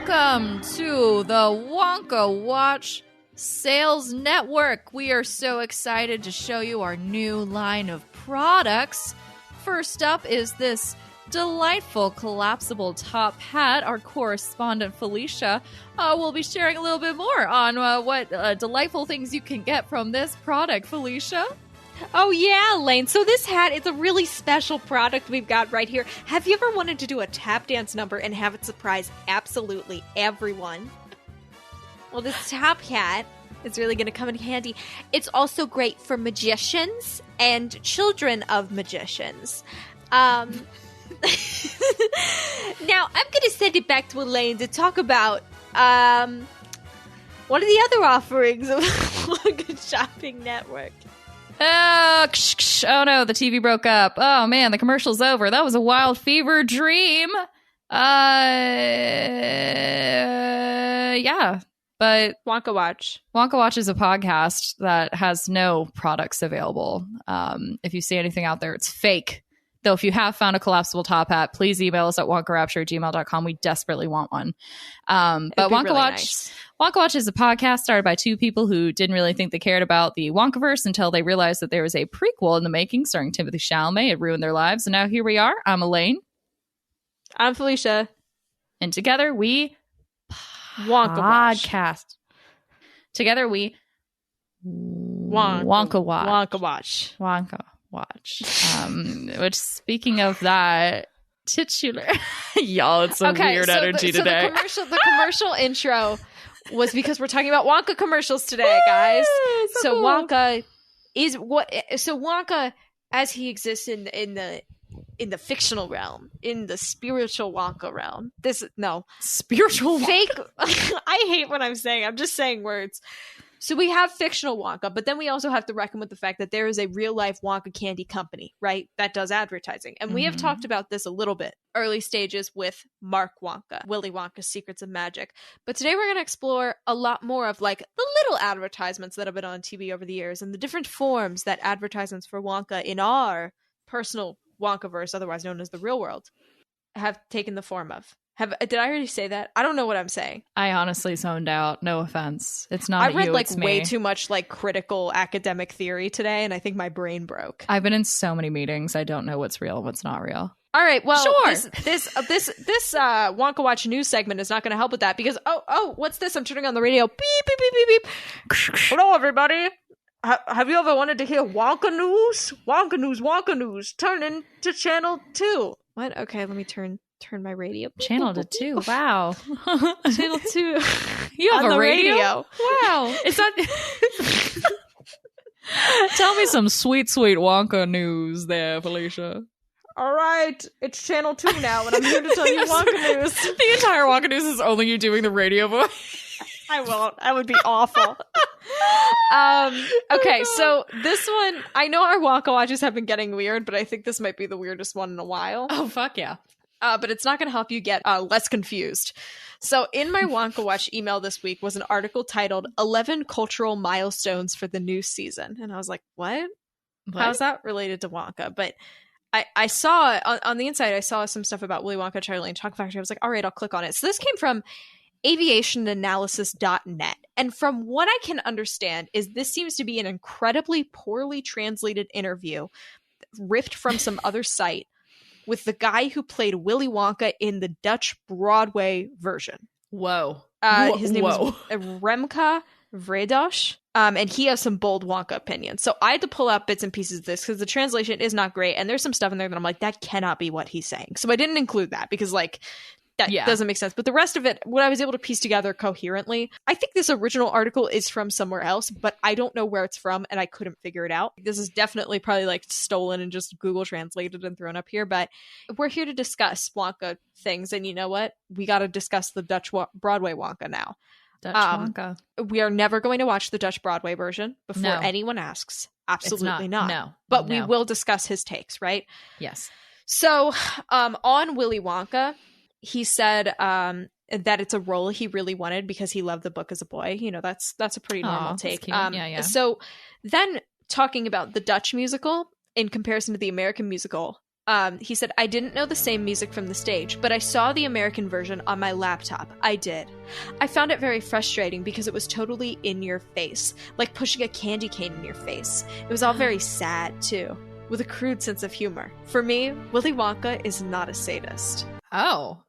Welcome to the Wonka Watch Sales Network. We are so excited to show you our new line of products. First up is this delightful collapsible top hat. Our correspondent Felicia will be sharing a little bit more on what delightful things you can get from this product. Felicia? Oh yeah, Lane. So this hat is a really special product we've got right here. Have you ever wanted to do a tap dance number and have it surprise absolutely everyone? Well, this top hat is really going to come in handy. It's also great for magicians and children of magicians. Now, I'm going to send it back to Elaine to talk about what are the other offerings of Wonka Shopping Network. Oh no, the TV broke up. Oh man, the commercial's over. That was a wild fever dream. Yeah. But Wonka Watch. Wonka Watch is a podcast that has no products available. If you see anything out there, it's fake. Though if you have found a collapsible top hat, please email us at wonkarapture@gmail.com. We desperately want one. But Wonka really Watch, nice. Wonka Watch is a podcast started by two people who didn't really think they cared about the Wonkaverse until they realized that there was a prequel in the making starring Timothée Chalamet. It ruined their lives. And now here we are. I'm Elaine. I'm Felicia. And together we Wonka Watch. podcast. Together we Wonka Watch. Wonka Watch. Wonka Watch. Which, speaking of that, titular. Y'all, it's some weird energy today. The commercial intro was because we're talking about Wonka commercials today, guys. So cool. Wonka is what? So Wonka, as he exists in the fictional realm, in the spiritual Wonka realm. Spiritual fake. I hate what I'm saying. I'm just saying words. So we have fictional Wonka, but then we also have to reckon with the fact that there is a real life Wonka candy company, right? That does advertising. And we have talked about this a little bit early stages with Mark Wonka, Willy Wonka's Secrets of Magic. But today we're going to explore a lot more of like the little advertisements that have been on TV over the years and the different forms that advertisements for Wonka in our personal Wonkaverse, otherwise known as the real world, have taken the form of. Did I already say that? I don't know what I'm saying. I honestly zoned out. No offense. It's not. I read you, like it's way me. too much like critical academic theory today, and I think my brain broke. I've been in so many meetings. I don't know what's real and what's not real. All right, well, Sure. this Wonka Watch news segment is not going to help with that because what's this? I'm turning on the radio. Beep beep beep beep beep. Hello, everybody. Have you ever wanted to hear Wonka news? Wonka news, Wonka news. Turn in to channel 2. What? Okay, let me turn my radio. Channel to 2. Wow. Channel 2. You have On a the radio? Wow. Is that? Tell me some sweet Wonka news there, Felicia. All right, it's channel 2 now, and I'm here to tell you Wonka news. The entire Wonka news is only you doing the radio voice. I won't. That would be awful. Okay, so this one, I know our Wonka Watches have been getting weird, but I think this might be the weirdest one in a while. Oh, fuck yeah. But it's not going to help you get less confused. So in my Wonka Watch email this week was an article titled 11 Cultural Milestones for the New Season. And I was like, what? How's that related to Wonka? But I saw, on the inside, I saw some stuff about Willy Wonka, Charlie and Chocolate Factory. I was like, all right, I'll click on it. So this came from aviationanalysis.net. And from what I can understand is this seems to be an incredibly poorly translated interview ripped from some other site with the guy who played Willy Wonka in the Dutch Broadway version. Whoa. His name is Remke Vredosh. And he has some bold Wonka opinions. So I had to pull out bits and pieces of this because the translation is not great. And there's some stuff in there that I'm like, that cannot be what he's saying. So I didn't include that because like, that doesn't make sense. But the rest of it, what I was able to piece together coherently, I think this original article is from somewhere else, but I don't know where it's from and I couldn't figure it out. This is definitely probably like stolen and just Google translated and thrown up here, but we're here to discuss Wonka things. And you know what? We got to discuss the Dutch Broadway Wonka now. Dutch Wonka. We are never going to watch the Dutch Broadway version before anyone asks. Absolutely not. No. But we will discuss his takes, right? Yes. So on Willy Wonka, he said that it's a role he really wanted because he loved the book as a boy. You know, that's a pretty normal take. Yeah. So then talking about the Dutch musical in comparison to the American musical, He said, I didn't know the same music from the stage, but I saw the American version on my laptop. I did. I found it very frustrating because it was totally in your face, like pushing a candy cane in your face. It was all very sad, too, with a crude sense of humor. For me, Willy Wonka is not a sadist. Oh.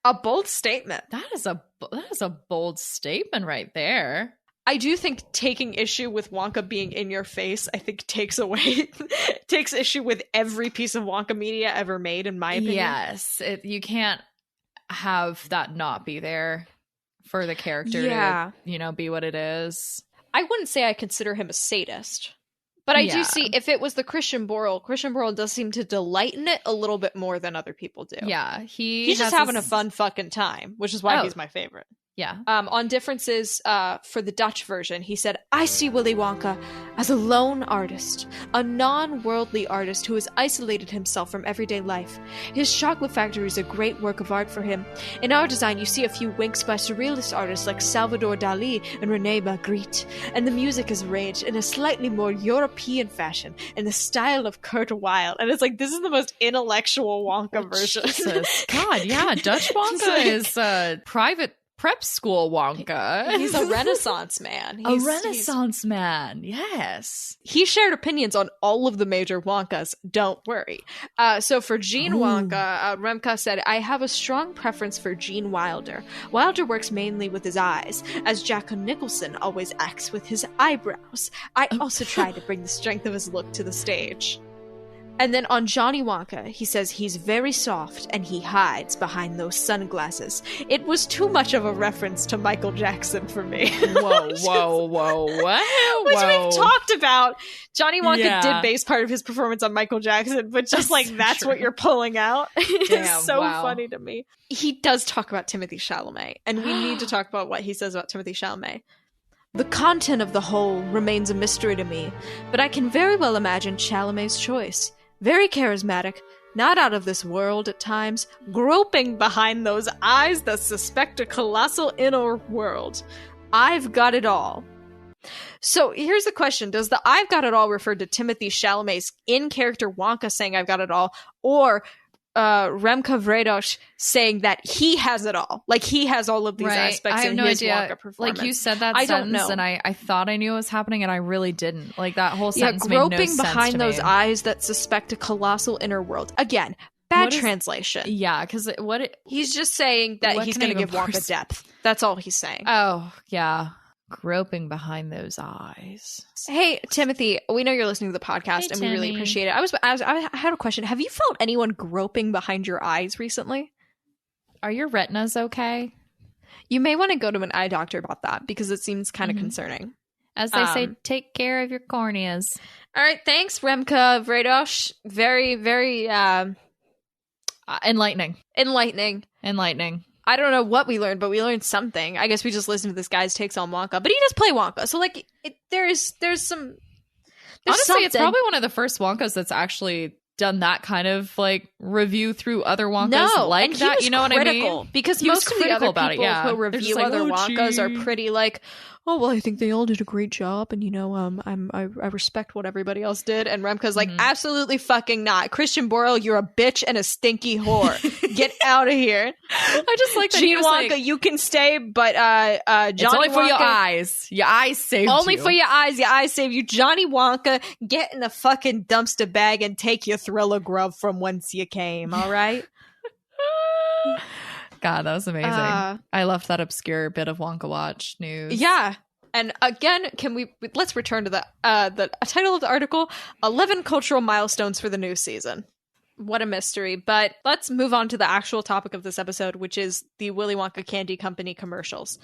A bold statement. That is a bold statement right there. I do think taking issue with Wonka being in your face, I think takes issue with every piece of Wonka media ever made, in my opinion. Yes. You can't have that not be there for the character to, be what it is. I wouldn't say I consider him a sadist, but I do see if it was the Christian Borle does seem to delight in it a little bit more than other people do. Yeah. He's just having a fun fucking time, which is why he's my favorite. Yeah. On differences for the Dutch version, he said, I see Willy Wonka as a lone artist, a non-worldly artist who has isolated himself from everyday life. His chocolate factory is a great work of art for him. In our design, you see a few winks by surrealist artists like Salvador Dali and Rene Magritte, and the music is arranged in a slightly more European fashion, in the style of Kurt Weill. And it's like, this is the most intellectual Wonka version. Jesus. God, yeah, Dutch Wonka is private prep school Wonka. He's a Renaissance man. Renaissance man, yes. He shared opinions on all of the major Wonkas, don't worry. So for Gene Wonka, Remke said, I have a strong preference for Gene Wilder. Wilder works mainly with his eyes, as Jack Nicholson always acts with his eyebrows. I also try to bring the strength of his look to the stage. And then on Johnny Wonka, he says he's very soft and he hides behind those sunglasses. It was too much of a reference to Michael Jackson for me. Whoa. Which we've talked about. Johnny Wonka did base part of his performance on Michael Jackson, but just that's true. What you're pulling out. It's so funny to me. He does talk about Timothée Chalamet, and we need to talk about what he says about Timothée Chalamet. The content of the whole remains a mystery to me, but I can very well imagine Chalamet's choice. Very charismatic, not out of this world at times, groping behind those eyes that suspect a colossal inner world. I've got it all. So here's the question. Does the I've got it all refer to Timothée Chalamet's in-character Wonka saying I've got it all, or Remke Vredosh saying that he has it all? Like he has all of these aspects in his Wonka performance. Like you said that sentence, don't know. And I thought I knew what was happening and I really didn't. Like that whole sentence made no sense to me. Groping behind those eyes that suspect a colossal inner world. Again, bad translation. Yeah, because he's just saying that he's going to give Wonka depth. That's all he's saying. Oh, yeah. Groping behind those eyes. Hey, Timothy, we know you're listening to the podcast and we really appreciate it. I had a question. Have you felt anyone groping behind your eyes recently? Are your retinas okay? You may want to go to an eye doctor about that because it seems kind of concerning. As they say, take care of your corneas. All right. Thanks, Remke Vredosh. Very, very enlightening. I don't know what we learned, but we learned something. I guess we just listened to this guy's takes on Wonka, but he does play Wonka, so there's some. Honestly, something. It's probably one of the first Wonkas that's actually done that kind of review through other Wonkas and that. You know critical, what I mean? Because he most of the other about people who review other Wonkas are pretty like, oh well, I think they all did a great job, and I respect what everybody else did. And Remke's like, absolutely fucking not. Christian Borle, you're a bitch and a stinky whore. Get out of here. I just like that. Gene Wonka, you can stay, but Johnny it's only Wonka, for your eyes. Your eyes saved you. Only for your eyes. Your eyes saved you. Johnny Wonka, get in a fucking dumpster bag and take your Thriller grub from whence you came. All right. God, that was amazing. I left that obscure bit of Wonka Watch news. Yeah. And again, let's return to the title of the article, 11 Cultural Milestones for the New Season. What a mystery. But let's move on to the actual topic of this episode, which is the Willy Wonka Candy Company commercials.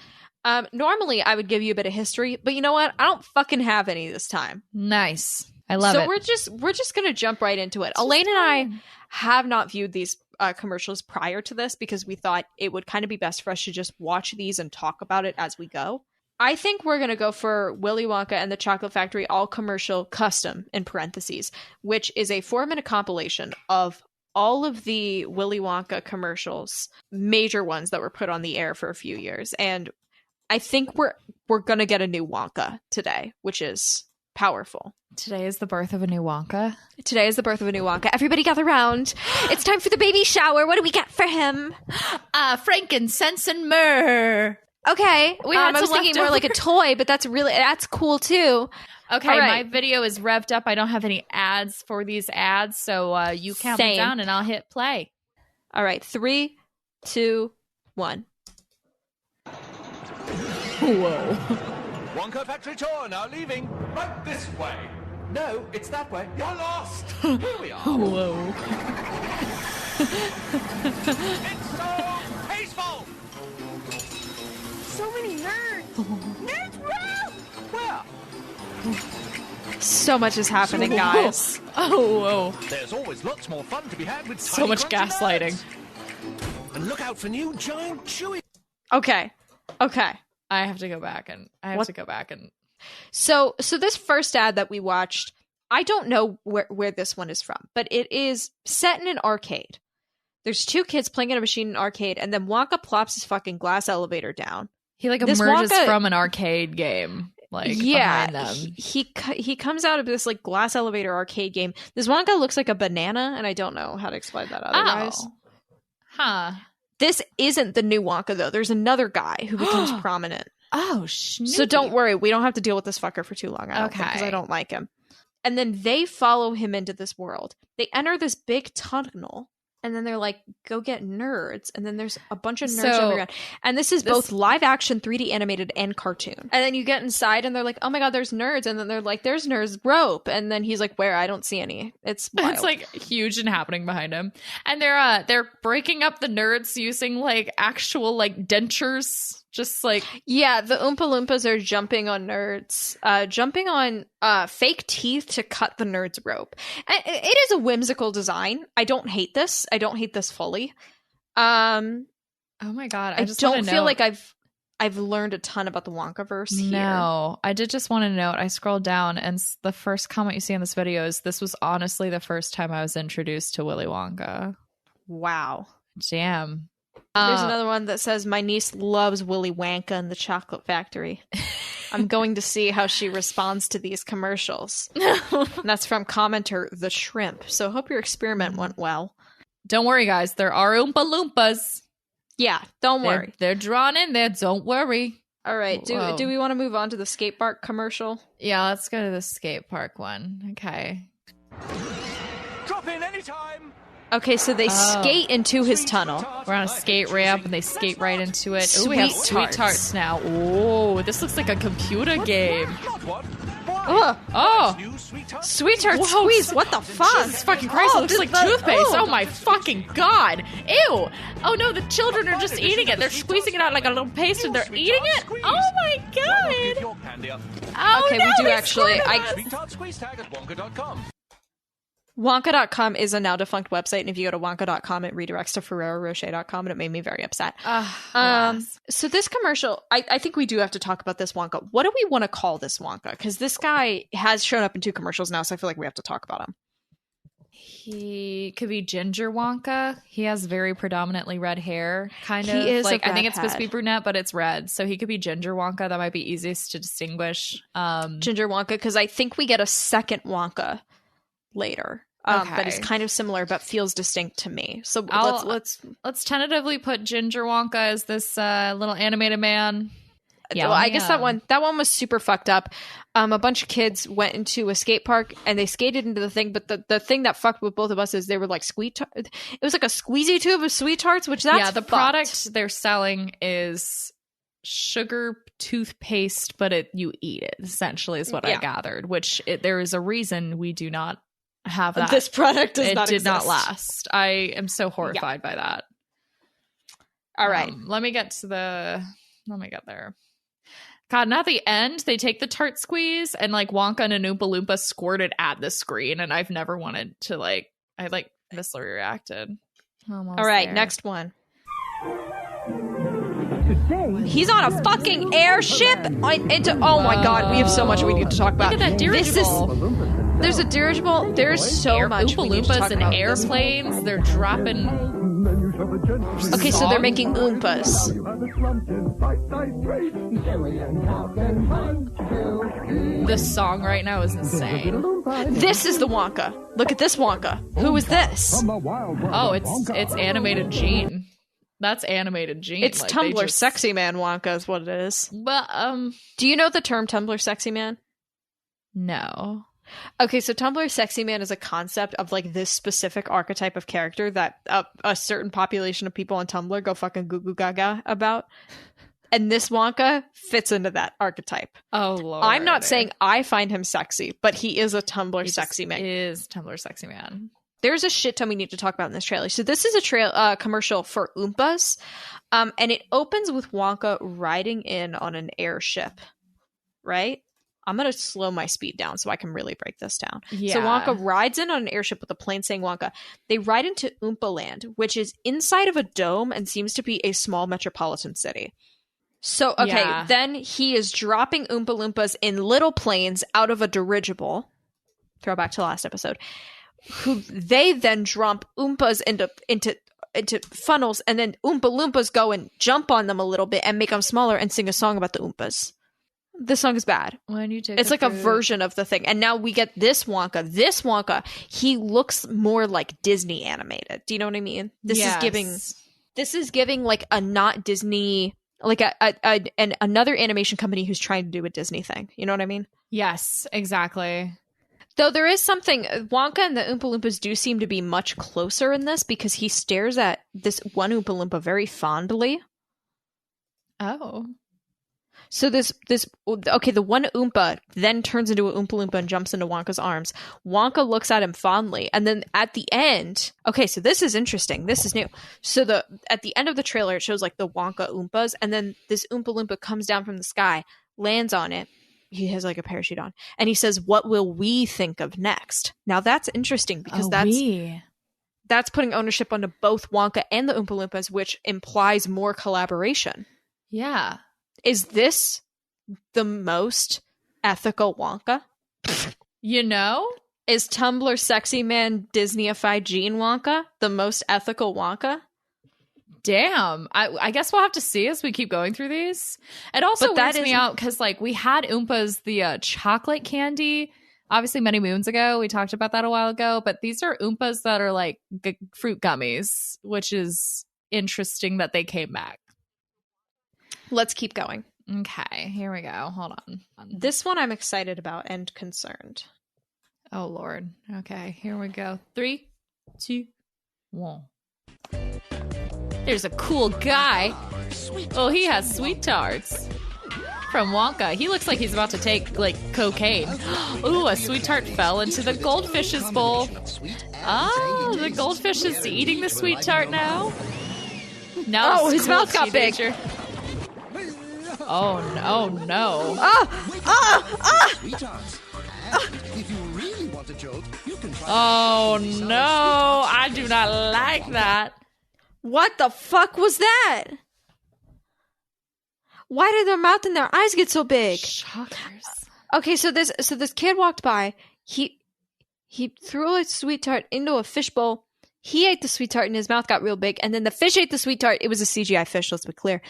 Normally, I would give you a bit of history, but you know what? I don't fucking have any this time. Nice. I love it. So we're just going to jump right into it. Elaine and I have not viewed these commercials prior to this because we thought it would kind of be best for us to just watch these and talk about it as we go. I think we're going to go for Willy Wonka and the Chocolate Factory All Commercial Custom, in parentheses, which is a 4-minute compilation of all of the Willy Wonka commercials, major ones that were put on the air for a few years. And I think we're going to get a new Wonka today, which is powerful. Today is the birth of a new Wonka. Today is the birth of a new Wonka. Everybody gather round. It's time for the baby shower. What do we get for him? Frankincense and myrrh. Okay. We had I was thinking more like a toy, but that's cool too. Okay, right. My video is revved up. I don't have any ads for these ads, so you count me down and I'll hit play. All right, 3, 2, 1. Whoa. Wonka factory tour now leaving. Right this way. No, it's that way. You're lost. Here we are. Whoa. It's so peaceful. So many nerds. Nerds rule! Where? So much is happening, guys. Oh, whoa. There's always lots more fun to be had with So much gaslighting. nerds. And look out for new giant chewy. Okay. I have to go back and So this first ad that we watched, I don't know where this one is from, but it is set in an arcade. There's 2 kids playing in a machine in an arcade, and then Wonka plops his fucking glass elevator down. He like This emerges Wonka- from an arcade game, like behind them. He comes out of this like glass elevator arcade game. This Wonka looks like a banana, and I don't know how to explain that otherwise. Oh. Huh. This isn't the new Wonka though. There's another guy who becomes prominent. Oh, Snoopy. So don't worry, we don't have to deal with this fucker for too long. I don't think, Okay. because I don't like him. And then they follow him into this world. They enter this big tunnel, and then they're like, "Go get nerds." And then there's a bunch of nerds So, underground. And this is both live action, 3D animated, and cartoon. And then you get inside, and they're like, "Oh my god, there's nerds!" And then they're like, "There's nerds rope." And then he's like, "Where? I don't see any." It's wild. It's like huge and happening behind him, and they're breaking up the nerds using like actual like dentures, just like Yeah, the Oompa Loompas are jumping on nerds, jumping on fake teeth to cut the nerds' rope. And it is a whimsical design. I don't hate this. I don't hate this fully. oh my god, I just don't wanna feel note- like I've learned a ton about the Wonkaverse here. No, I did just want to note. I scrolled down, and the first comment you see in this video is, "This was honestly the first time I was introduced to Willy Wonka." Wow. Damn. There's another one that says, "My niece loves Willy Wonka and the Chocolate Factory. I'm going to see how she responds to these commercials." And that's from commenter The Shrimp. So hope your experiment went well. Don't worry, guys. There are Oompa Loompas. Yeah, don't worry. They're drawn in there. Don't worry. All right. Whoa. Do we want to move on to the skate park commercial? Yeah, let's go to the skate park one. Okay. Drop in anytime. Okay, so they skate into his tunnel. We're on a skate ramp, and they skate right into it. Ooh, we have Sweet sweet tarts now. Oh, this looks like a computer game. Not what? Why? Oh, New sweet tart. sweet tart Whoa, squeeze. What the fuck? Jesus fucking Christ, it looks like toothpaste. Oh my fucking god. Ew. Oh no, the children are just eating it. They're squeezing it out like a little paste and they're eating it? Oh my Give god. your candy up. Oh Okay, no, we do they actually. squirted us. Sweet tart squeeze tag at wonka.com. Wonka.com is a now defunct website, and if you go to Wonka.com, it redirects to FerreroRocher.com, and it made me very upset. Alas. So this commercial, I think we do have to talk about this Wonka. What do we want to call this Wonka? Because this guy has shown up in 2 commercials now, so I feel like we have to talk about him. He could be Ginger Wonka. He has very predominantly red hair, kind of. He is like a I think it's supposed to be redhead. brunette, but it's red. So he could be Ginger Wonka. That might be easiest to distinguish. Ginger Wonka, because I think we get a second Wonka later. That is Okay. kind of similar but feels distinct to me. So Let's tentatively put Ginger Wonka as this little animated man. Yeah, well, I guess that one was super fucked up. A bunch of kids went into a skate park and they skated into the thing, but the thing that fucked with both of us is they were like it was like a squeezy tube of sweet tarts, which that's yeah, the fucked. product they're selling is sugar toothpaste, but you eat it essentially is what I Yeah. gathered. Which there is a reason we do not have that. This product does it not did not exist. last. I am so horrified by that. All right. Let me get there. God, and at the end, they take the tart squeeze and like Wonka and an Oompa Loompa squirt it at the screen, and I've never wanted to I viscerally reacted. Almost All right, there. next one. He's on a fucking airship into. Oh my god, we have so much we need to talk about. Look at that dirigible. There's a dirigible. There's so much Oompa we need to talk Loompas and about. airplanes. They're dropping. Okay, so they're making Oompas. This song right now is insane. This is the Wonka. Look at this Wonka. Who is this? Oh, it's animated Gene. That's animated Gene. It's like, Tumblr sexy man Wonka is what it is. But do you know the term Tumblr sexy man? No. Okay, so Tumblr sexy man is a concept of like this specific archetype of character that a certain population of people on Tumblr go fucking goo goo gaga about. And this Wonka fits into that archetype. Oh lord. I'm not saying I find him sexy, but he is a Tumblr sexy man. Is Tumblr sexy man. There's a shit ton we need to talk about in this trailer. So this is a commercial for Oompas, and it opens with Wonka riding in on an airship, right? I'm going to slow my speed down so I can really break this down. Yeah. So Wonka rides in on an airship with a plane saying Wonka. They ride into Oompa Land, which is inside of a dome and seems to be a small metropolitan city. So, okay, then he is dropping Oompa Loompas in little planes out of a dirigible. Throwback to last episode. Who they then drop Oompas into funnels, and then Oompa Loompas go and jump on them a little bit and make them smaller and sing a song about the Oompas. This song is bad. When you take it's like a version of the thing. And now we get this Wonka. This Wonka, he looks more like Disney animated. Do you know what I mean? This is giving like a not Disney, like another animation company who's trying to do a Disney thing. You know what I mean? Yes, exactly. Though there is something, Wonka and the Oompa Loompas do seem to be much closer in this because he stares at this one Oompa Loompa very fondly. Oh. So the one Oompa then turns into an Oompa Loompa and jumps into Wonka's arms. Wonka looks at him fondly, and then at the end, okay, so this is interesting. This is new. So at the end of the trailer, it shows like the Wonka Oompas, and then this Oompa Loompa comes down from the sky, lands on it. He has like a parachute on, and he says, "What will we think of next?" Now that's interesting because that's putting ownership onto both Wonka and the Oompa Loompas, which implies more collaboration. Yeah. Is this the most ethical Wonka? You know? Is Tumblr sexy man Disneyified Gene Wonka the most ethical Wonka? Damn. I guess we'll have to see as we keep going through these. It also weirds me out because like we had Oompas, the chocolate candy, obviously many moons ago. We talked about that a while ago. But these are Oompas that are like fruit gummies, which is interesting that they came back. Let's keep going. Okay, here we go. Hold on. This one I'm excited about and concerned. Oh, Lord. Okay, here we go. 3, 2, 1. There's a cool guy. Oh, he has sweet tarts. From Wonka. He looks like he's about to take, like, cocaine. Ooh, a sweet tart fell into the goldfish's bowl. Oh, the goldfish is eating the sweet tart now. Now his mouth got big. Oh no! If you really want a joke, you can try. Oh no! I do not like that. What the fuck was that? Why did their mouth and their eyes get so big? Shockers. Okay, so this kid walked by. He threw a sweet tart into a fishbowl. He ate the sweet tart and his mouth got real big. And then the fish ate the sweet tart. It was a CGI fish, let's be clear.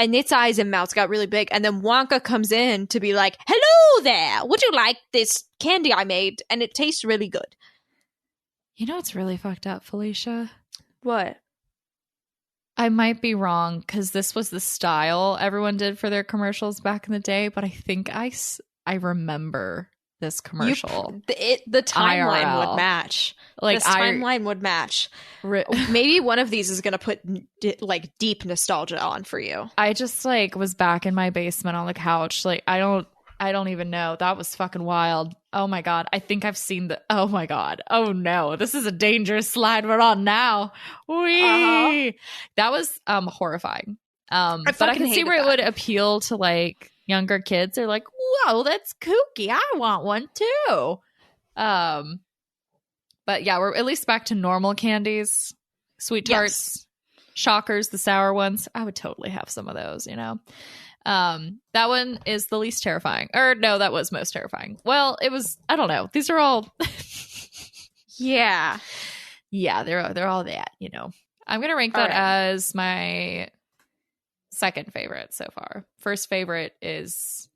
And its eyes and mouths got really big. And then Wonka comes in to be like, "Hello there. Would you like this candy I made? And it tastes really good." You know what's really fucked up, Felicia? What? I might be wrong because this was the style everyone did for their commercials back in the day, but I think I remember this commercial. The timeline IRL. would match. Like this timeline would match. Maybe one of these is going to put like deep nostalgia on for you. I just like was back in my basement on the couch. Like I don't even know. That was fucking wild. Oh my God. I think I've seen oh my God. Oh no. This is a dangerous slide we're on now. Wee. That was horrifying. But I can see where it would appeal to like younger kids. They're like, "Whoa, that's kooky. I want one too." But yeah, we're at least back to normal candies. Sweet tarts, Shockers, the sour ones. I would totally have some of those, you know. That one is the least terrifying. Or no, that was most terrifying. Well, it was, I don't know. These are all Yeah, they're all that, you know. I'm going to rank that as my second favorite so far. First favorite is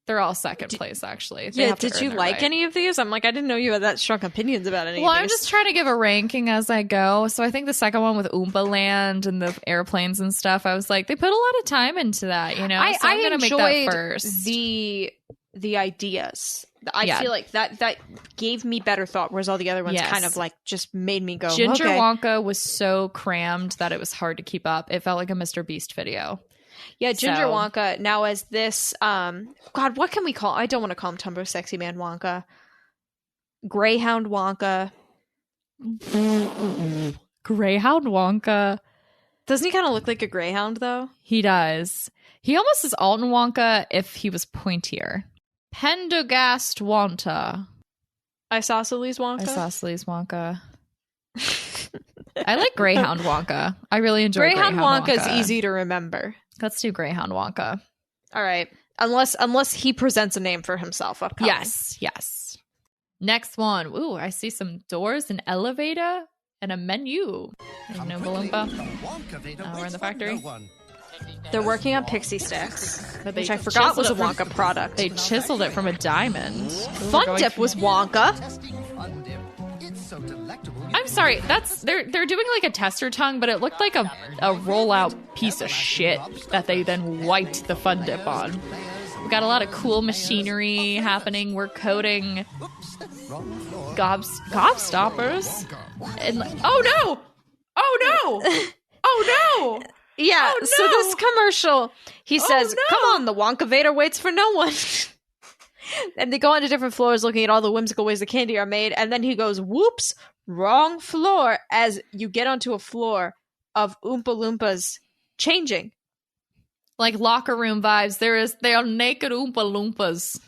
they're all second place actually. Did you like any of these? I'm like, I didn't know you had that strong opinions about any of these. Well, I'm just trying to give a ranking as I go. So I think the second one with Oompa Land and the airplanes and stuff, I was like, they put a lot of time into that, you know? So I'm going to make that first. The ideas. I feel like that gave me better thought, whereas all the other ones kind of like just made me go, Ginger Wonka was so crammed that it was hard to keep up. It felt like a Mr. Beast video. Yeah, Ginger Wonka now as this God, what can we call? I don't want to call him Tumbo Sexy Man Wonka. Greyhound Wonka. Greyhound Wonka. Doesn't he kind of look like a greyhound though? He does. He almost is Alton Wonka if he was pointier. Pendergast Wonka. Isosceles Wonka. Isosceles Wonka. I like Greyhound Wonka. I really enjoy Greyhound Wonka. Wonka is easy to remember. Let's do Greyhound Wonka. All right. Unless he presents a name for himself upcoming. Yes. Next one. Ooh, I see some doors, an elevator, and a menu. There's no Oompa Loompa. We're in the factory. They're working on pixie sticks, But which I forgot was a Wonka product. They chiseled it from a diamond. Fun Dip was Wonka. I'm sorry, they're doing like a tester tongue, but it looked like a rollout piece of shit that they then wiped the Fun Dip on. We got a lot of cool machinery happening. We're coding gobstoppers. And oh no! Yeah, Oh, no! so this commercial, he says, come on, the Wonka Vader waits for no one. And they go onto different floors looking at all the whimsical ways the candy are made, and then he goes, whoops, wrong floor, as you get onto a floor of Oompa Loompas changing. Like locker room vibes. They are naked Oompa Loompas.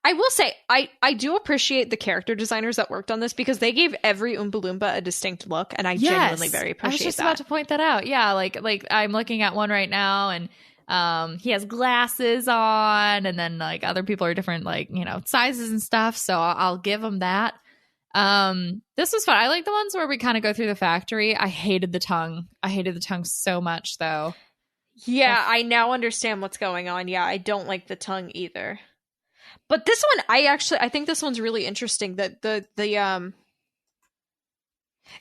I will say, I do appreciate the character designers that worked on this because they gave every Oompa Loompa a distinct look, and I genuinely very appreciate that. I was just about to point that out. Yeah, like I'm looking at one right now, and he has glasses on, and then like other people are different, like, you know, sizes and stuff. So I'll give them that. This was fun. I like the ones where we kind of go through the factory. I hated the tongue. So much, though. Yeah, I now understand what's going on. Yeah, I don't like the tongue either. But this one, I think this one's really interesting. That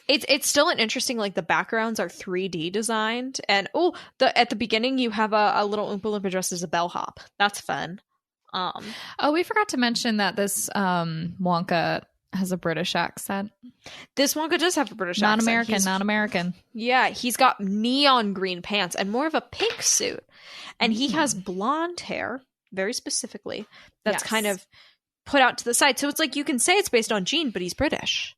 it's still an interesting, like the backgrounds are 3D designed, and at the beginning you have a little Oompa Loompa dressed as a bellhop. That's fun. We forgot to mention that this Wonka has a British accent. This Wonka does have a British accent. Not American. Yeah, he's got neon green pants and more of a pink suit, and he has blonde hair. Very specifically, that's kind of put out to the side. So it's like you can say it's based on Gene, but he's British.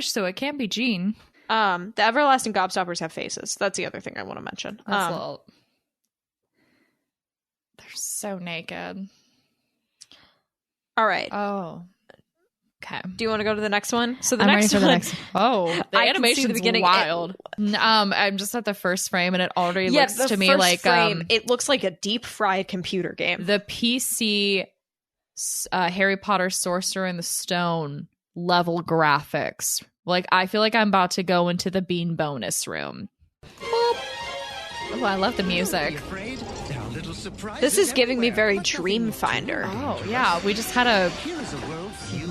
So it can't be Gene. The Everlasting Gobstoppers have faces. That's the other thing I want to mention. They're so naked. All right. Oh. Okay. Do you want to go to the next one? So the I'm next ready for one. the next. Oh, the animation's wild. I'm just at the first frame, and it already looks to me like it looks like a deep fried computer game. The PC Harry Potter Sorcerer in the Stone level graphics. Like, I feel like I'm about to go into the Bean bonus room. Boop. Oh, I love the music. This is giving me very Dreamfinder. Oh yeah, we just had a.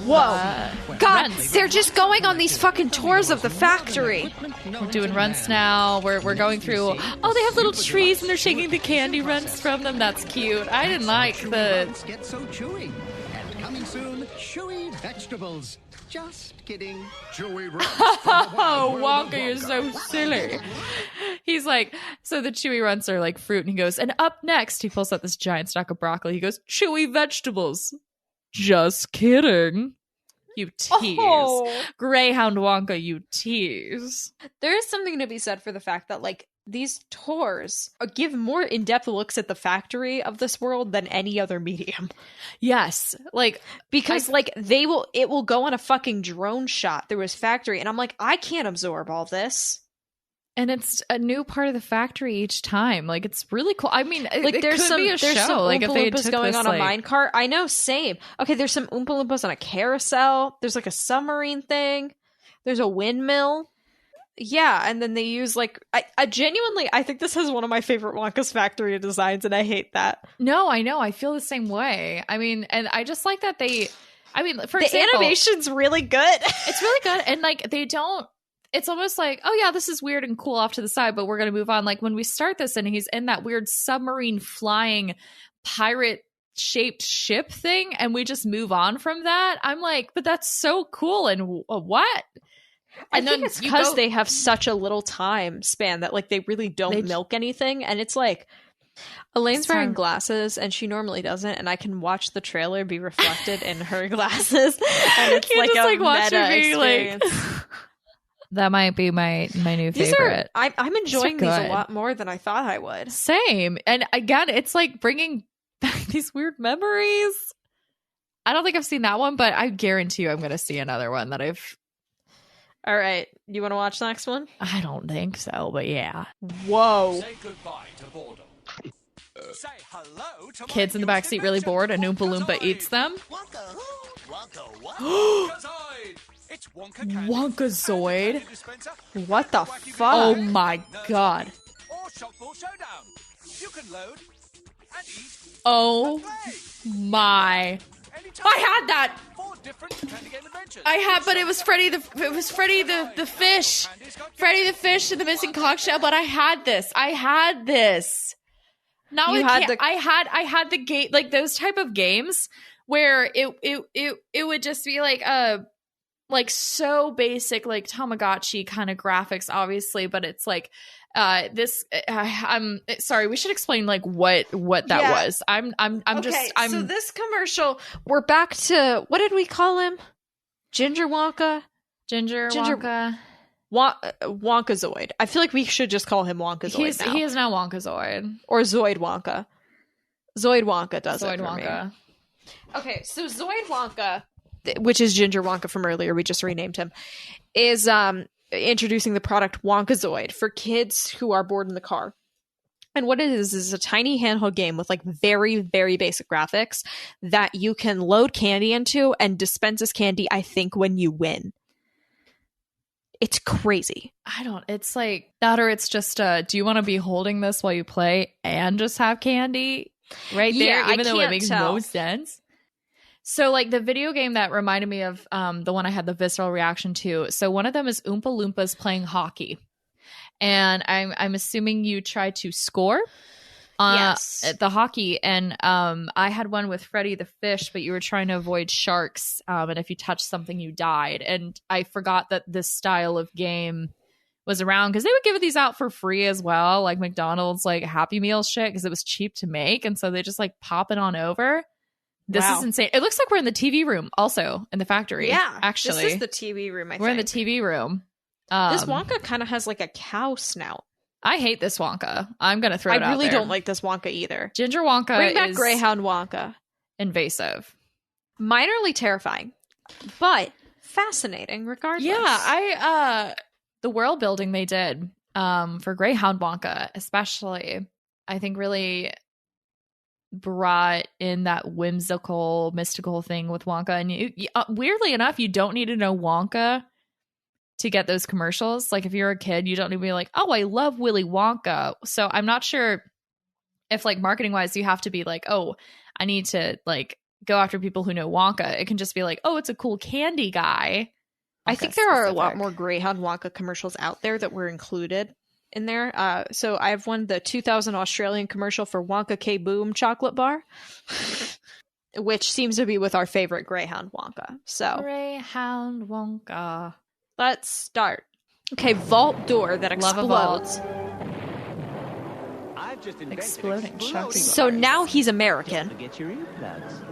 Whoa! God, they're just going on these fucking tours of the factory. We're doing runts now. We're going through. Oh, they have little trees and they're shaking the candy runts from them. That's cute. I didn't like the. Get so chewy. And coming soon, chewy vegetables. Just kidding. Chewy runts. Oh, Wonka, you're so silly. He's like, so the chewy runts are like fruit, and he goes, and up next, he pulls out this giant stalk of broccoli. He goes, chewy vegetables. Just kidding. You tease. Oh. Greyhound Wonka, you tease. There is something to be said for the fact that, like, these tours give more in-depth looks at the factory of this world than any other medium. Yes. Like, because it will go on a fucking drone shot through his factory, and I'm like, I can't absorb all this. And it's a new part of the factory each time. Like, it's really cool. I mean, like, there's some like, Oompa Loompas going on a minecart. I know, same. Okay, there's some Oompa Loompas on a carousel. There's like a submarine thing. There's a windmill. Yeah, and then they use like I genuinely I think this is one of my favorite Wonka's factory designs, and I hate that. No, I know. I feel the same way. I mean, and I just like that for The example, animation's really good. it's really good. And like, they don't, it's almost like, oh yeah, this is weird and cool off to the side, but we're going to move on. Like when we start this and he's in that weird submarine flying pirate shaped ship thing, and we just move on from that. I'm like, but that's so cool. And what? And I think it's because they have such a little time span that like they really don't milk anything. And it's like Elaine's wearing glasses and she normally doesn't, and I can watch the trailer be reflected in her glasses. And it's like just, a watch meta experience. That might be my new favorite. I'm enjoying these a lot more than I thought I would. Same. And again, it's like bringing back these weird memories. I don't think I've seen that one, but I guarantee you I'm going to see another one that I've... All right. You want to watch the next one? I don't think so, but yeah. Whoa. Say goodbye to boredom. Say hello to Kids in the backseat really bored, and Oompa Loompa eats them. Wonka who? Wonka what? Wonkazoid! It's Wonkazoid? What the fuck? Oh my god. Or Shockball Showdown. You can load and eat. Oh my. I had that. 4 different candy game adventures. I had, but it was Freddy the fish. Freddy the fish and the missing conch shell, but I had this. Not with I had the game, like those type of games where it would just be like so basic, like Tamagotchi kind of graphics, obviously, but it's like this. I'm sorry. We should explain like what that was. So this commercial, we're back to, what did we call him? Ginger Wonka. Wonkazoid. I feel like we should just call him Wonkazoid now. He is now Wonkazoid. Or Zoid Wonka. Zoid Wonka does Zoid it for Wonka. me. Okay, so Zoid Wonka, which is Ginger Wonka from earlier, we just renamed him, is introducing the product Wonkazoid for kids who are bored in the car. And what it is a tiny handheld game with like very, very basic graphics that you can load candy into and dispenses candy, I think, when you win. It's crazy. It's like that, or it's just, do you want to be holding this while you play and just have candy right there, even though it makes no sense? So like the video game that reminded me of the one I had the visceral reaction to. So one of them is Oompa Loompas playing hockey. And I'm assuming you try to score at the hockey. And I had one with Freddy the fish, but you were trying to avoid sharks. And if you touched something, you died. And I forgot that this style of game was around because they would give these out for free as well, like McDonald's, like Happy Meal shit, because it was cheap to make. And so they just like pop it on over. This is insane. It looks like we're in the TV room also in the factory. Yeah, actually. This is the TV room, I think. We're in the TV room. This Wonka kind of has like a cow snout. I hate this Wonka. I'm going to throw it out there. I really don't like this Wonka either. Ginger Wonka Bring back Greyhound Wonka. Invasive. Minorly terrifying, but fascinating regardless. Yeah, the world building they did for Greyhound Wonka especially, I think really brought in that whimsical, mystical thing with Wonka. And weirdly enough, you don't need to know Wonka to get those commercials. Like if you're a kid, you don't need to be like, oh, I love Willy Wonka. So I'm not sure if like marketing wise, you have to be like, oh, I need to like go after people who know Wonka. It can just be like, oh, it's a cool candy guy. I think there are a lot more Greyhound Wonka commercials out there that were included in there. So I've won the 2000 Australian commercial for Wonka K-Boom chocolate bar, which seems to be with our favorite Greyhound Wonka. So Greyhound Wonka. Let's start. Okay, vault door that explodes. I've just Exploding chocolate. So now he's American. To get your earplugs.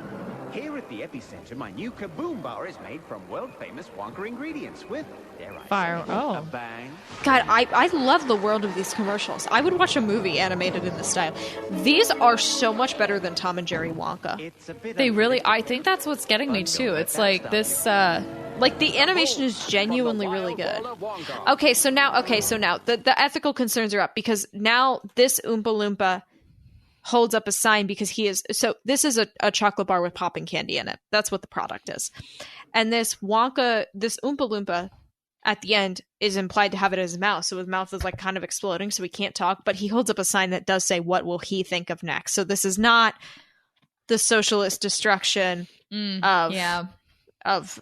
Here at the epicenter, my new Kaboom bar is made from world-famous Wonka ingredients with, dare I Fire. say, Oh. a bang. God, I love the world of these commercials. I would watch a movie animated in this style. These are so much better than Tom and Jerry Wonka. It's a bit They really, I think that's what's getting me too. It's like this, like the animation is genuinely really good. Okay, so now the ethical concerns are up because now this Oompa Loompa holds up a sign because he is, so this is a chocolate bar with popping candy in it. That's what the product is. And this Oompa Loompa at the end is implied to have it in his mouth. So his mouth is like kind of exploding, so he can't talk, but he holds up a sign that does say, what will he think of next? So this is not the socialist destruction of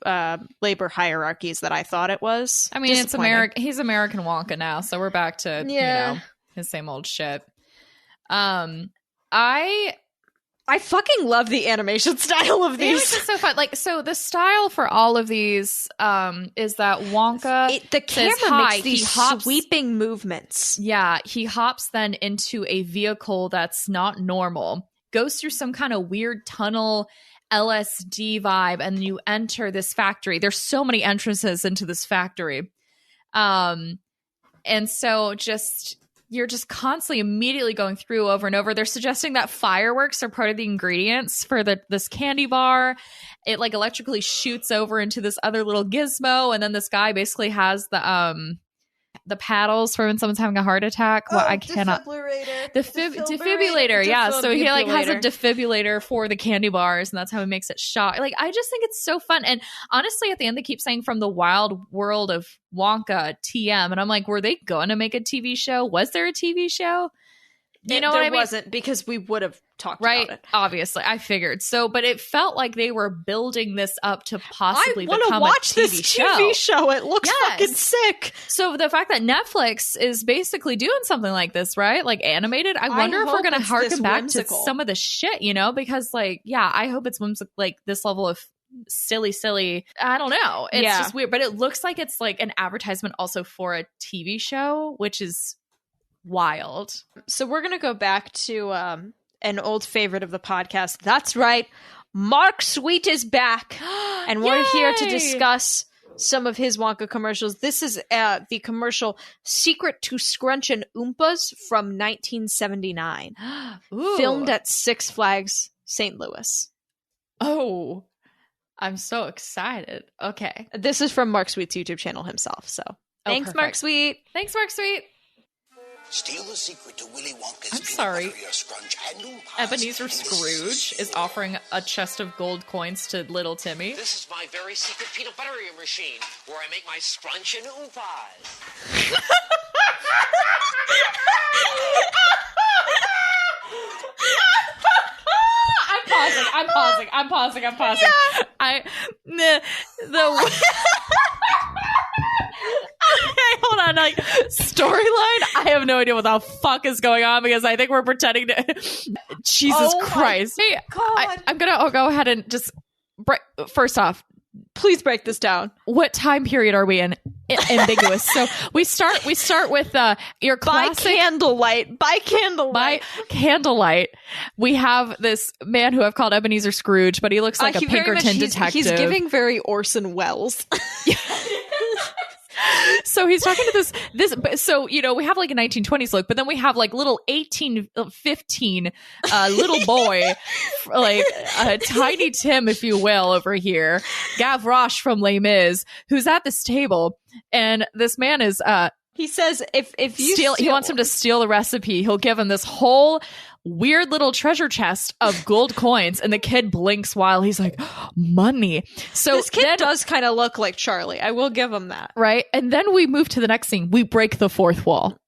labor hierarchies that I thought it was. I mean, it's American. He's American Wonka now, so we're back to his same old shit. I fucking love the animation style of these. It's so fun. Like, so the style for all of these is that Wonka, the camera makes these sweeping movements. Yeah, he hops then into a vehicle that's not normal, goes through some kind of weird tunnel LSD vibe, and you enter this factory. There's so many entrances into this factory. And so you're just constantly immediately going through over and over. They're suggesting that fireworks are part of the ingredients for this candy bar. It like electrically shoots over into this other little gizmo, and then this guy basically has the paddles for when someone's having a heart attack. Well, I cannot. Defibrillator. Yeah. So he like has a defibrillator for the candy bars, and that's how he makes it shot. Like, I just think it's so fun. And honestly, at the end, they keep saying from the wild world of Wonka TM. And I'm like, were they going to make a TV show? Was there a TV show? You know what I mean? There wasn't, because we would have talked about it. Obviously, I figured. So, but it felt like they were building this up to possibly become I want to watch this TV show. It looks fucking sick. So the fact that Netflix is basically doing something like this, right? Like animated. I wonder if we're going to harken back to some of the shit, you know? Because like, yeah, I hope it's whimsical, like this level of silly. I don't know. It's just weird. But it looks like it's like an advertisement also for a TV show, which is wild. So we're going to go back to an old favorite of the podcast. That's right. Mark Sweet is back. And we're here to discuss some of his Wonka commercials. This is the commercial Secret to Scrunchin' Oompas from 1979. Filmed at Six Flags St. Louis. Oh, I'm so excited. Okay. This is from Mark Sweet's YouTube channel himself. So thanks, Mark Sweet. Thanks, Mark Sweet. Steal the secret to Willy Wonka's I'm sorry. Scrunch and Ebenezer Scrooge is offering a chest of gold coins to little Timmy. This is my very secret peanut butter machine, where I make my scrunch and oompas. I'm pausing. Yeah. Okay, hold on. Like, storyline, I have no idea what the fuck is going on, because I think we're pretending to. Jesus Christ! Hey, I'm gonna go ahead and just first off, please break this down. What time period are we in? Ambiguous. So we start with your classic by candlelight. We have this man who I've called Ebenezer Scrooge, but he looks like a Pinkerton detective. He's giving very Orson Welles. So he's talking to this. So, you know, we have like a 1920s look, but then we have like little 15 little boy, like Tiny Tim, if you will, over here, Gavroche from Les Mis, who's at this table, and this man is he says if you steal, he wants him to steal the recipe. He'll give him this whole weird little treasure chest of gold coins, and the kid blinks while he's like, money. So this kid does kind of look like Charlie. I will give him that. Right? And then we move to the next scene. We break the fourth wall.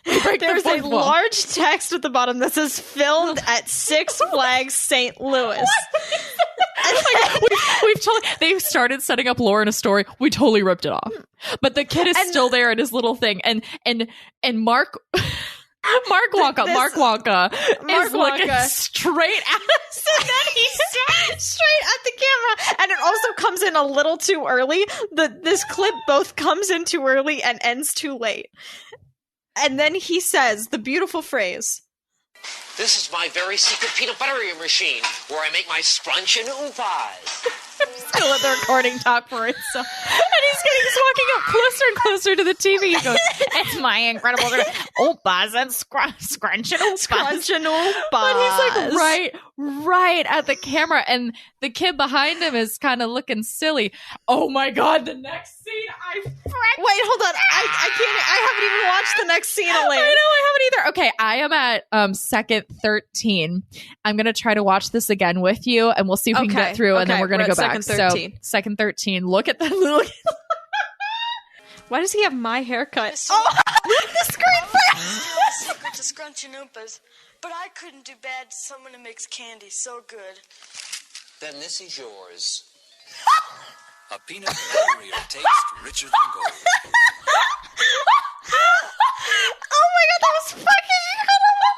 There's a large text at the bottom that says filmed at Six Flags St. Louis. Like, we've totally, they started setting up lore in a story. We totally ripped it off. But the kid is still there in his little thing. And Mark Wonka is looking straight at us, and then he's straight at the camera, and it also comes in a little too early. This clip both comes in too early and ends too late. And then he says the beautiful phrase, "This is my very secret peanut butter machine, where I make my scrunch and oompas." I'm just gonna let the recording talk for itself. And he's walking up closer and closer to the TV. He goes, "It's my incredible oompas and scrunch and oompas." But he's like right at the camera, and the kid behind him is kind of looking silly. Oh my god, the next scene! Wait, hold on. I can't. I haven't even watched the next scene. I know, I haven't either. Okay, I am at second 13. I'm gonna try to watch this again with you, and we'll see if we can get through, and then we're gonna go back. Second 13. So second 13. Look at the look. Why does he have my haircut? The secret to Scrunchy Oompas, but I couldn't do bad to someone who makes candy so good. Then this is yours. A peanut butterier taste richer than gold. Oh my god, that was fucking incredible!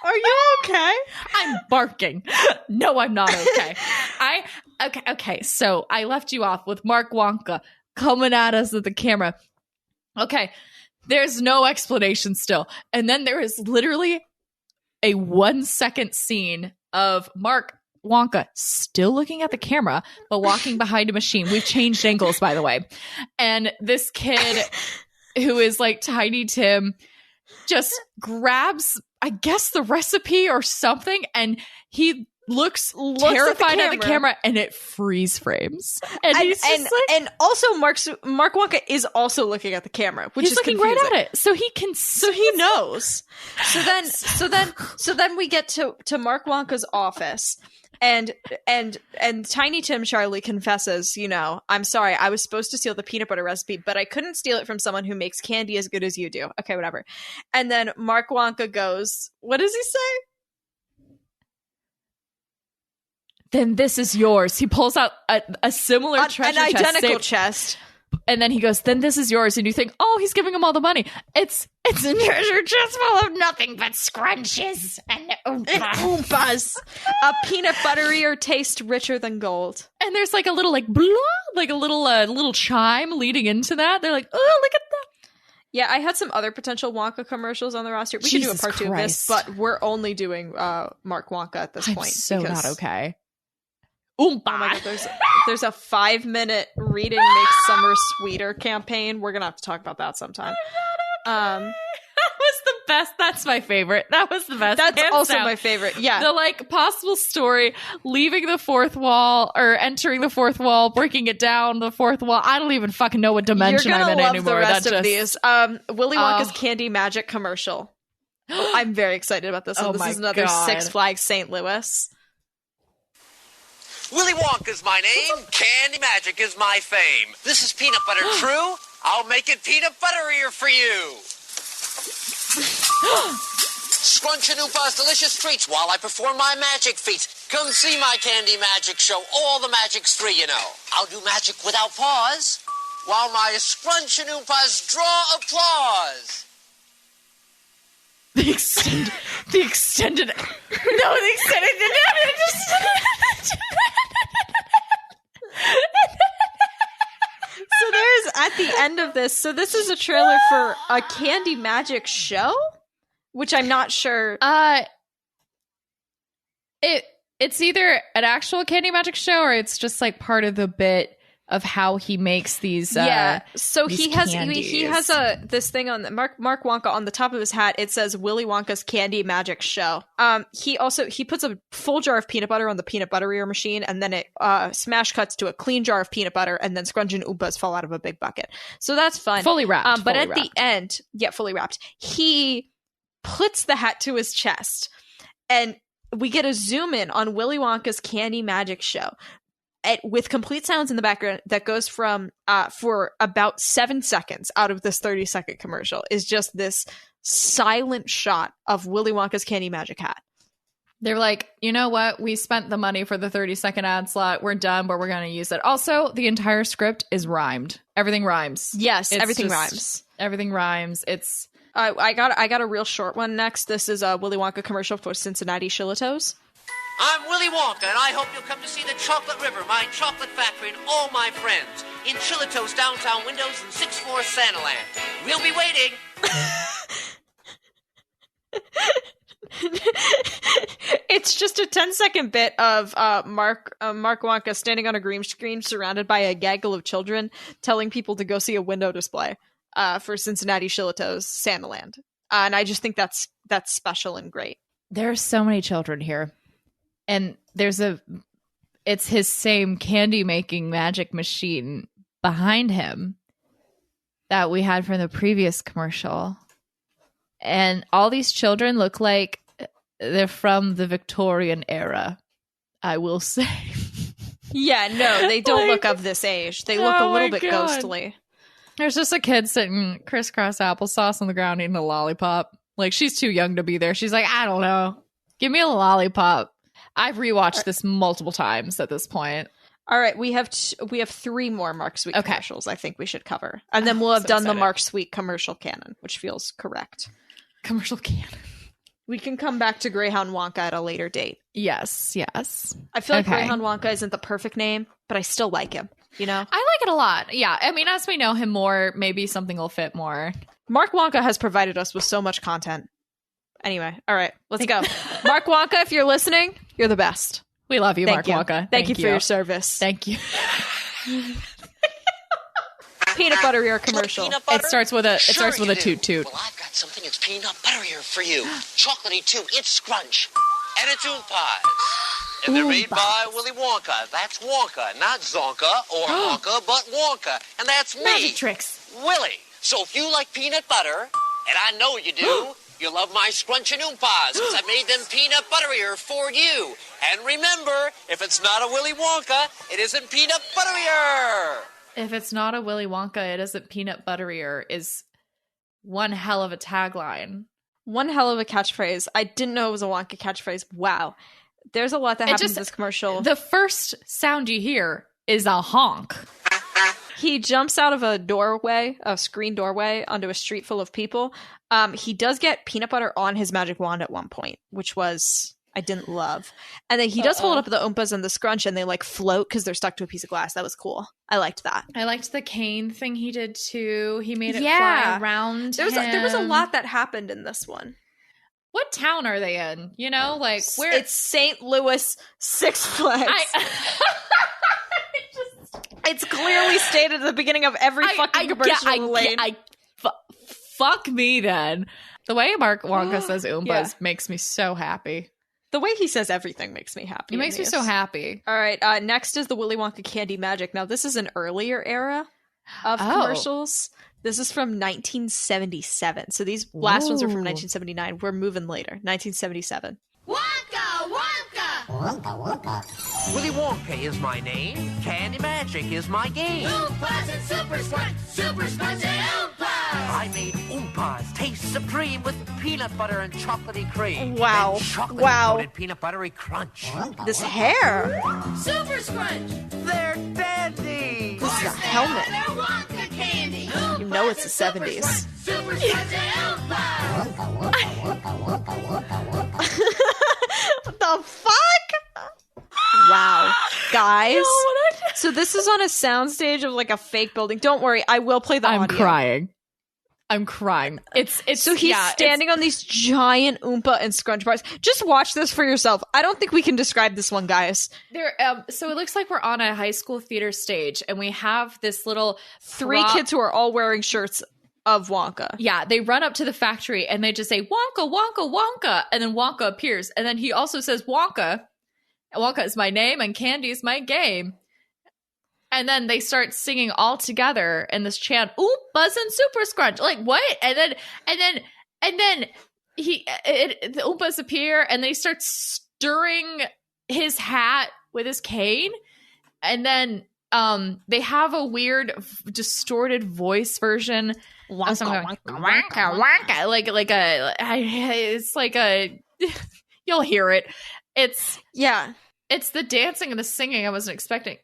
Are you okay? I'm barking. No, I'm not okay. Okay. So I left you off with Mark Wonka coming at us with the camera. Okay. There's no explanation still. And then there is literally a 1-second scene of Mark Wonka still looking at the camera, but walking behind a machine. We've changed angles, by the way. And this kid who is like Tiny Tim just grabs, I guess, the recipe or something, and he looks terrified at the camera, and it freeze frames. And he's just and also Mark Wonka is also looking at the camera, which he's is looking confusing. right at it, so he can. So he knows. So then we get to Mark Wonka's office, and Tiny Tim Charlie confesses, I'm sorry, I was supposed to steal the peanut butter recipe, but I couldn't steal it from someone who makes candy as good as you do. Okay, whatever. And then Mark Wonka goes, what does he say? Then this is yours. He pulls out a similar treasure an chest, identical chest. and then he goes, then this is yours. And you think, oh, he's giving him all the money. It's a treasure chest full of nothing but scrunches and Oompas. A peanut butterier taste richer than gold. And there's like a little like blah, like a little chime leading into that. They're like, oh, look at that. Yeah, I had some other potential Wonka commercials on the roster. We could do a part 2 of this, but we're only doing Mark Wonka at this point. I'm so not okay. Oh my god, there's a 5-minute reading makes summer sweeter campaign. We're gonna have to talk about that sometime. That was the best. That's my favorite. That was the best. That's hands also down. my favorite. Yeah. The like possible story, leaving the fourth wall or entering the fourth wall, breaking it down the fourth wall. I don't even fucking know what dimension I'm in You're gonna love anymore. the rest That of these. Willy Wonka's Candy Magic commercial. I'm very excited about this one. This is another God. Six Flags St. Louis. Willy Wonka's my name. Candy Magic is my fame. This is peanut butter true. I'll make it peanut butterier for you. Scrunch and Oopa's delicious treats while I perform my magic feats. Come see my Candy Magic show. All the magic's free, I'll do magic without pause, while my Scrunch and Oopa's draw applause. The extended. So there's at the end of this. So this is a trailer for a Candy Magic show, which I'm not sure. It's either an actual Candy Magic show or it's just like part of the bit of how he makes these. So these he has candies. this thing on the Mark Wonka on the top of his hat. It says Willy Wonka's Candy Magic Show. He puts a full jar of peanut butter on the peanut butterier machine, and then it smash cuts to a clean jar of peanut butter, and then Scrunch and Oompas fall out of a big bucket. So that's fun, Fully wrapped. But fully at the end, fully wrapped. He puts the hat to his chest, and we get a zoom in on Willy Wonka's Candy Magic Show. With complete silence in the background that goes from for about 7 seconds out of this 30-second commercial is just this silent shot of Willy Wonka's Candy Magic hat. They're like, you know what? We spent the money for the 30-second ad slot. We're done, but we're going to use it. Also, the entire script is rhymed. Everything rhymes. Yes, everything just, rhymes. Everything rhymes. It's. I got a real short one next. This is a Willy Wonka commercial for Cincinnati Shillitoes. I'm Willy Wonka, and I hope you'll come to see the Chocolate River, my chocolate factory, and all my friends in Chilito's downtown windows in 6th floor Santaland. We'll be waiting. It's just a 10-second bit of Mark Wonka standing on a green screen surrounded by a gaggle of children telling people to go see a window display for Cincinnati Shillito's Santaland. And I just think that's special and great. There are so many children here. And it's his same candy making magic machine behind him that we had from the previous commercial. And all these children look like they're from the Victorian era, I will say. Yeah, no, they don't look of this age. They look a little bit ghostly. There's just a kid sitting crisscross applesauce on the ground eating a lollipop. Like, she's too young to be there. She's like, I don't know. Give me a lollipop. I've rewatched this multiple times at this point. All right, we have 3 more Mark Sweet commercials I think we should cover. And then we'll have done the Mark Sweet commercial canon, which feels correct. Commercial canon. We can come back to Greyhound Wonka at a later date. Yes. I feel like Greyhound Wonka isn't the perfect name, but I still like him, you know? I like it a lot. Yeah. I mean, as we know him more, maybe something will fit more. Mark Wonka has provided us with so much content. Anyway, all right, let's go. Mark Wonka, if you're listening, you're the best. We love you, Mark Wonka. Thank you for your service. Thank you. Peanut butterier commercial. Peanut butter? It starts with a toot toot. Well, I've got something that's peanut butterier for you. Chocolatey too. It's Scrunch. And it's Oompas. And they're made by Willy Wonka. That's Wonka, not Zonka or Wonka, but Wonka. And that's me. Magic tricks. Willy. So if you like peanut butter, and I know you do, you love my Scrunch and Oompas because I made them peanut butterier for you. And remember, if it's not a Willy Wonka, it isn't peanut butterier. If it's not a Willy Wonka, it isn't peanut butterier is one hell of a tagline. One hell of a catchphrase. I didn't know it was a Wonka catchphrase. Wow. There's a lot that happens in this commercial. The first sound you hear is a honk. He jumps out of a screen doorway, onto a street full of people. He does get peanut butter on his magic wand at one point, which I didn't love. And then he does hold up the Oompas and the Scrunch, and they like float because they're stuck to a piece of glass. That was cool. I liked that. I liked the cane thing he did too. He made it fly around. There was a lot that happened in this one. What town are they in? You know, like where? It's St. Louis Six Flags. It's clearly stated at the beginning of every fucking commercial. Fuck me then. The way Mark Wonka says Oompas makes me so happy. The way he says everything makes me happy. It makes me so happy. All right, next is the Willy Wonka Candy Magic. Now, this is an earlier era of commercials. This is from 1977. So these last ones are from 1979. We're moving later. 1977. Wonka, Wonka! Wonka, Wonka. Willy Wonka is my name. Candy Magic is my game. Oompas and Super Scrunch and Oompas! I made Oompas taste supreme with peanut butter and chocolatey cream. Wow. Then chocolate coated peanut buttery crunch. Wonka, This Wonka. hair. Super Scrunch! They're dandy. This is a helmet. They're Wonka candy! You know it's the 70s. Super Scrunch and Oompas! Wonka, Wonka, Wonka, Wonka, Wonka, Wonka. What the fuck? Wow. Guys. So this is on a soundstage of like a fake building. Don't worry, I will play the audio. I'm crying. It's So he's standing on these giant Oompa and Scrunch bars. Just watch this for yourself. I don't think we can describe this one, guys. So it looks like we're on a high school theater stage, and we have this little 3 kids who are all wearing shirts of Wonka. Yeah, they run up to the factory and they just say Wonka, Wonka, Wonka, and then Wonka appears, and then he also says Wonka. Wonka is my name, and candy is my game. And then they start singing all together in this chant, Oompas and Super Scrunch. Like, what? And then the Oompas appear and they start stirring his hat with his cane. And then they have a weird distorted voice version. Wonka, Wonka. It's like a you'll hear it. It's the dancing and the singing I wasn't expecting.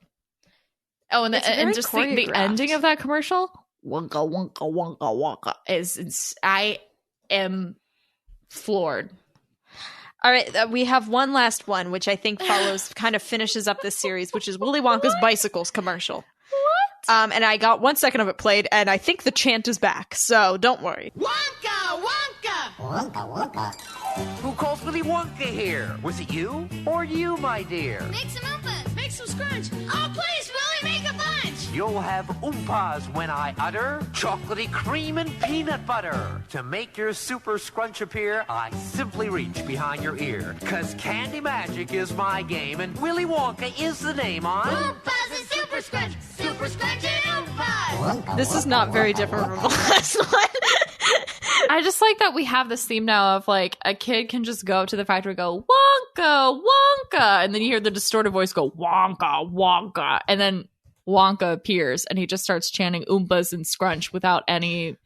Oh, and just the ending of that commercial, Wonka, Wonka, Wonka, Wonka, I am floored. All right, we have one last one, which I think kind of finishes up this series, which is Willy Wonka's Bicycles commercial. What? And I got 1 second of it played, and I think the chant is back, so don't worry. Wonka, Wonka! Wonka, Wonka. Who calls Willy Wonka here? Was it you or you, my dear? Make some Oompas! Make some Scrunch! Oh, please, Willy, make a bunch! You'll have Oompas when I utter chocolatey cream and peanut butter. To make your Super Scrunch appear, I simply reach behind your ear. 'Cause Candy Magic is my game, and Willy Wonka is the name on... Oompas and Super Scrunch and Oompas! Wonka, This is Wonka, not very Wonka, different from Wonka. the last one. I just like that we have this theme now of like a kid can just go to the factory and go, Wonka, Wonka, Wonka. And then you hear the distorted voice go, Wonka, Wonka. And then Wonka appears and he just starts chanting Oompas and Scrunch without any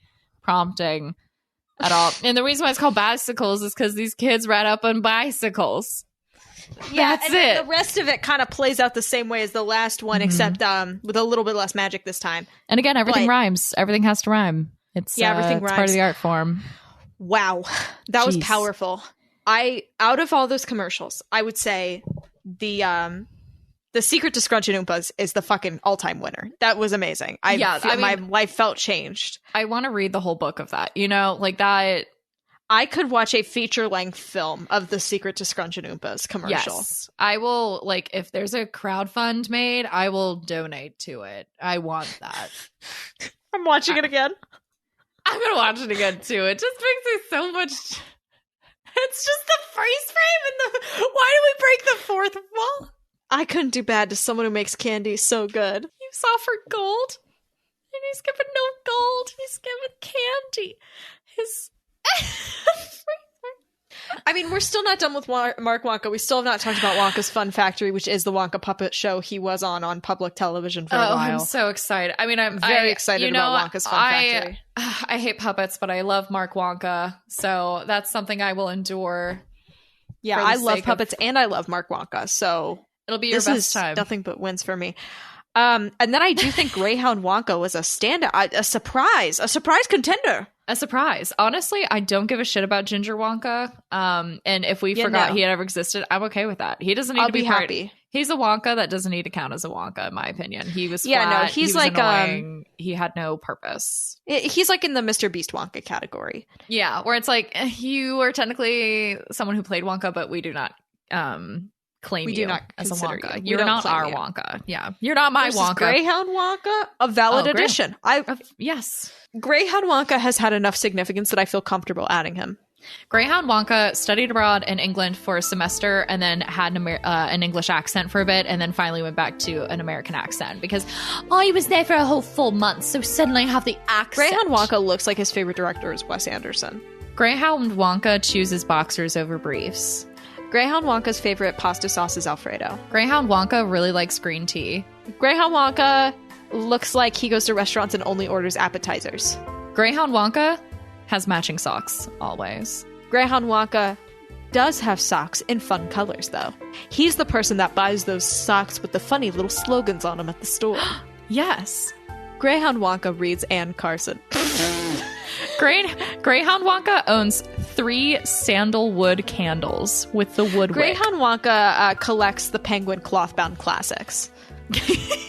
prompting at all. And the reason why it's called bicycles is because these kids ride up on bicycles. Yeah, That's and it. the rest of it kind of plays out the same way as the last one, except with a little bit less magic this time. And again, everything But- rhymes. Everything has to rhyme. It's everything it's part rhymes. of the art form. Wow, that was Jeez. powerful. Out of all those commercials, I would say the Secret to Scrunch and Oompas is the fucking all-time winner. That was amazing. My life felt changed. I want to read the whole book of that. You know, like that. I could watch a feature-length film of the Secret to Scrunch and Oompas commercial. Yes, I will. Like, if there's a crowdfund made, I will donate to it. I want that. I'm watching it again. I'm gonna watch it again too. It just brings me so much. It's just the freeze frame and the. Why do we break the fourth wall? I couldn't do bad to someone who makes candy so good. He's offered gold, and he's given no gold. He's given candy. His. I mean, we're still not done with Mark Wonka. We still have not talked about Wonka's Fun Factory, which is the Wonka puppet show he was on public television for a while. I'm so excited. I mean, I'm very excited about Wonka's Fun Factory. I hate puppets, but I love Mark Wonka, so that's something I will endure. Yeah, for the I love sake puppets and I love Mark Wonka, so It'll be your this best is time. nothing but wins for me. And then I do think Greyhound Wonka was a surprise contender. A surprise. Honestly, I don't give a shit about Ginger Wonka. And if we forgot he had ever existed, I'm okay with that. He doesn't need I'll to be happy. He's a Wonka that doesn't need to count as a Wonka, in my opinion. He was Yeah, flat, no, he's he was like, annoying, he had no purpose. He's like in the Mr. Beast Wonka category. Yeah, where it's like you are technically someone who played Wonka, but we do not claim you as a consider Wonka. you. We You're don't not claim our you. Wonka. Yeah, you're not my Versus Wonka. Greyhound Wonka, a valid addition. Yes. Greyhound Wonka has had enough significance that I feel comfortable adding him. Greyhound Wonka studied abroad in England for a semester and then had an English accent for a bit and then finally went back to an American accent because I was there for a whole 4 months, so suddenly I have the accent. Greyhound Wonka looks like his favorite director is Wes Anderson. Greyhound Wonka chooses boxers over briefs. Greyhound Wonka's favorite pasta sauce is Alfredo. Greyhound Wonka really likes green tea. Greyhound Wonka looks like he goes to restaurants and only orders appetizers. Greyhound Wonka has matching socks, always. Greyhound Wonka does have socks in fun colors, though. He's the person that buys those socks with the funny little slogans on them at the store. Yes. Greyhound Wonka reads Anne Carson. Greyhound Wonka owns 3 sandalwood candles with the wood wick. Greyhound Wonka collects the Penguin cloth-bound classics.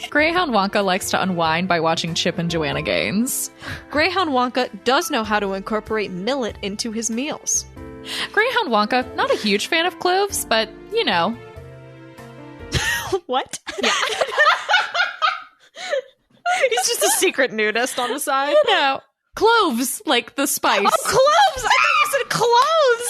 Greyhound Wonka likes to unwind by watching Chip and Joanna Gaines. Greyhound Wonka does know how to incorporate millet into his meals. Greyhound Wonka, not a huge fan of cloves, but, you know. What? Yeah. He's just a secret nudist on the side. You know. Cloves, like the spice. Oh, cloves! I thought you said cloves!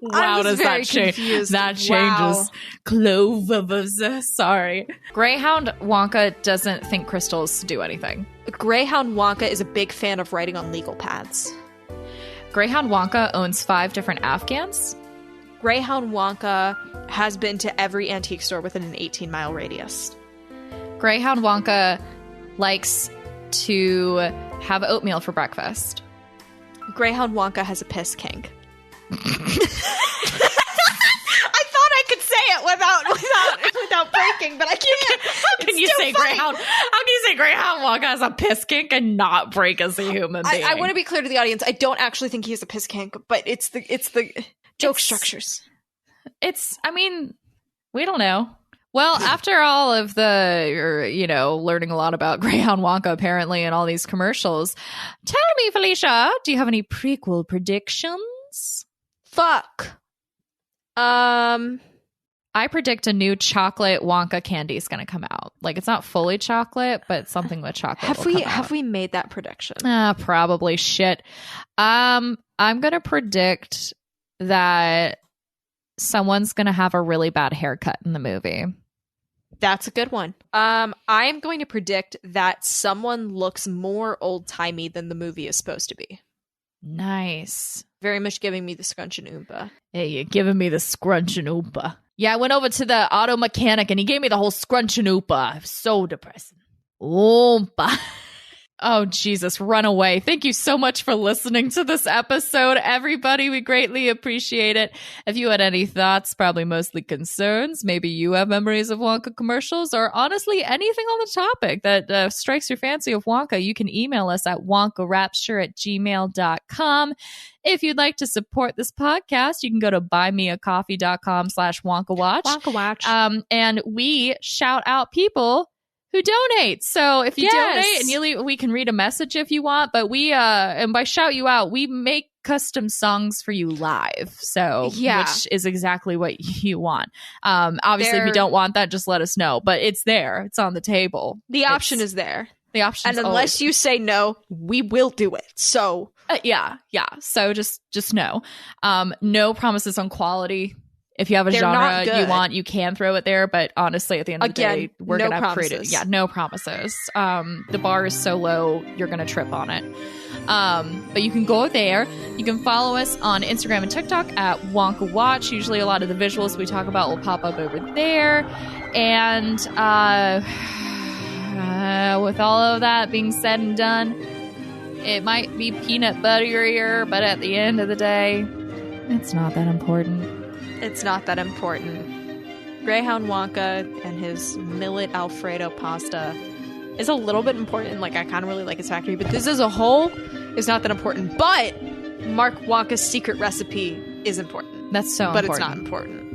Wow, does that change? That changes. Cloves. Sorry. Greyhound Wonka doesn't think crystals do anything. Greyhound Wonka is a big fan of writing on legal paths. Greyhound Wonka owns 5 different Afghans. Greyhound Wonka has been to every antique store within an 18-mile radius. Greyhound Wonka likes to have oatmeal for breakfast. Greyhound Wonka has a piss kink. I thought I could say it without breaking, but I can't. How can you say Greyhound Wonka has a piss kink and not break as a human being? I want to be clear to the audience. I don't actually think he has a piss kink, but it's the joke structures. I mean, we don't know. Well, after all of the, learning a lot about Greyhound Wonka apparently and all these commercials, tell me, Felicia, do you have any prequel predictions? Fuck. I predict a new chocolate Wonka candy is going to come out. Like, it's not fully chocolate, but something with chocolate. Have we made that prediction? Probably shit. I'm going to predict that someone's going to have a really bad haircut in the movie. That's a good one. I am going to predict that someone looks more old-timey than the movie is supposed to be. Nice. Very much giving me the Scrunch and Oompa. Hey, you're giving me the Scrunch and Oompa. Yeah, I went over to the auto mechanic and he gave me the whole Scrunch and Oompa. So depressing. Oompa. Oh, Jesus, run away. Thank you so much for listening to this episode, everybody. We greatly appreciate it. If you had any thoughts, probably mostly concerns, maybe you have memories of Wonka commercials, or honestly, anything on the topic that strikes your fancy of Wonka, you can email us at wonkarapture@gmail.com. If you'd like to support this podcast, you can go to buymeacoffee.com/WonkaWatch. Wonka Watch. And we shout out people who donate. So if you donate and you leave, we can read a message if you want, but we and by shout you out, we make custom songs for you live. So which is exactly what you want. Obviously if you don't want that, just let us know, but it's there. It's on the table. The option is there. The option and unless you say no, we will do it. So yeah. So just know. No promises on quality. If you have a genre you want, you can throw it there. But honestly, at the end of the day, we're going to have creative. Yeah, no promises. The bar is so low, you're going to trip on it. But you can go there. You can follow us on Instagram and TikTok at Wonka Watch. Usually a lot of the visuals we talk about will pop up over there. And with all of that being said and done, it might be peanut butterier, but at the end of the day, it's not that important. It's not that important. Greyhound Wonka and his millet Alfredo pasta is a little bit important. Like, I kind of really like his factory, but this as a whole is not that important. But Mark Wonka's secret recipe is important. That's so important. But important. it's not important.